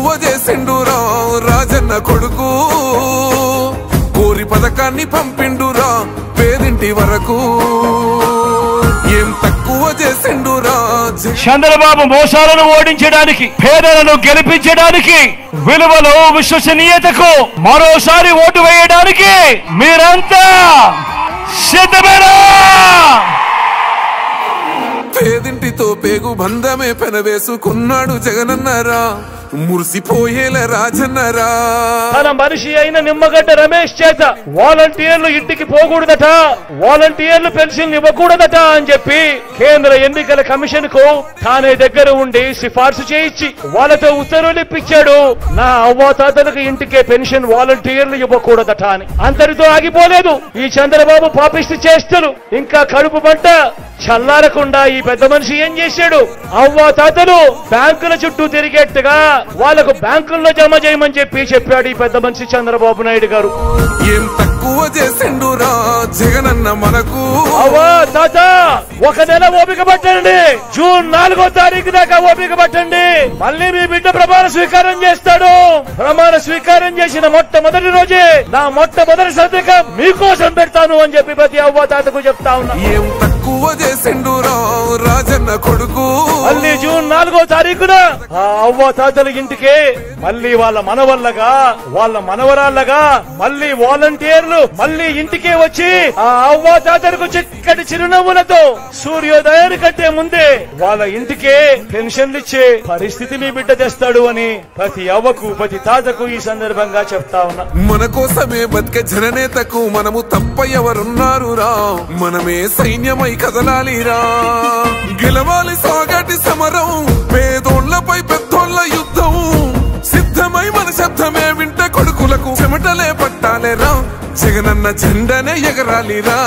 తక్కువ చేసిండురా రాజన్న కొడుకు కోరి పథకాన్ని పంపిండురా పేదింటి వరకు ఏం తక్కువ చేసిండురా చంద్రబాబు మోసాలను ఓడించడానికి పేదలను గెలిపించడానికి విలువలు విశ్వసనీయతకు మరోసారి ఓటు వేయడానికి మీరంతా సిద్ధమేనా? పేదింటితో పేగు బంధమే పెనవేసుకున్నాడు జగనన్నారా మురిసిపోయేల రాజన్నారా. తన మనిషి అయిన నిమ్మగడ్డ రమేష్ చేత వాలంటీర్లు ఇంటికి పోకూడదట, వాలంటీర్లు పెన్షన్ ఇవ్వకూడదట అని చెప్పి కేంద్ర ఎన్నికల కమిషన్ కు తానే దగ్గర ఉండి సిఫార్సు చేయించి వాళ్ళతో ఉత్తర్వులు ఇప్పించాడు. నా అవ్వాతాతలకు ఇంటికే పెన్షన్ వాలంటీర్లు ఇవ్వకూడదట అని. అంతటితో ఆగిపోలేదు ఈ చంద్రబాబు పాపిష్టి చేష్టలు. ఇంకా కడుపు పంట చల్లారకుండా ఈ పెద్ద మనిషి ఏం చేశాడు? అవ్వాతాతలు బ్యాంకుల చుట్టూ తిరిగేట్టుగా వాళ్ళకు బ్యాంకుల్లో జమ చేయమని చెప్పాడు ఈ పెద్ద మనిషి చంద్రబాబు నాయుడు గారు. ఏం తక్కువ చేసిండురా జగనన్న మనకు. అవ్వా తాత ఒక నెల ఓపిక పట్టండి, జూన్ 4వ తారీఖు దాకా ఓపిక పట్టండి. మళ్ళీ మీ బిడ్డ ప్రమాణ స్వీకారం చేస్తాడు. ప్రమాణ స్వీకారం చేసిన మొట్టమొదటి రోజే నా మొట్టమొదటి సంతకం మీకోసం పెడతాను అని చెప్పి ప్రతి అవ్వా తాతకు చెప్తా ఉన్నా. ఏం తక్కువ చేసిండురా రాజన్న కొడుకు. మళ్ళీ జూన్ 4వ తారీఖున ఆ అవ్వ తాతల ఇంటికే మళ్ళీ వాళ్ళ మనవల్లగా వాళ్ళ మనవరాళ్ళగా మళ్ళీ వాలంటీర్లు మళ్ళీ ఇంటికే వచ్చి ఆ అవ్వ తాతలకు చిక్కటి చిరునవ్వులతో సూర్యోదయాని కంటే ముందే వాళ్ళ ఇంటికే పెన్షన్లు ఇచ్చే పరిస్థితి మీ బిడ్డ తెస్తాడు అని ప్రతి అవ్వకు ప్రతి తాతకు ఈ సందర్భంగా చెప్తా ఉన్నా. మన కోసమే బతికే జననేతకు మనము తప్ప ఎవరున్నారు రా, మనమే సైన్యమై కదలాలిరా. గెలవాలి సాగటి సమరం, పేదోళ్లపై పెద్దోళ్ల యుద్ధం. సిద్ధమై మన శబ్దమే వింట కొడుకులకు చెమటలే పట్టాలేరా, జగనన్న జెండనే ఎగరాలిరా.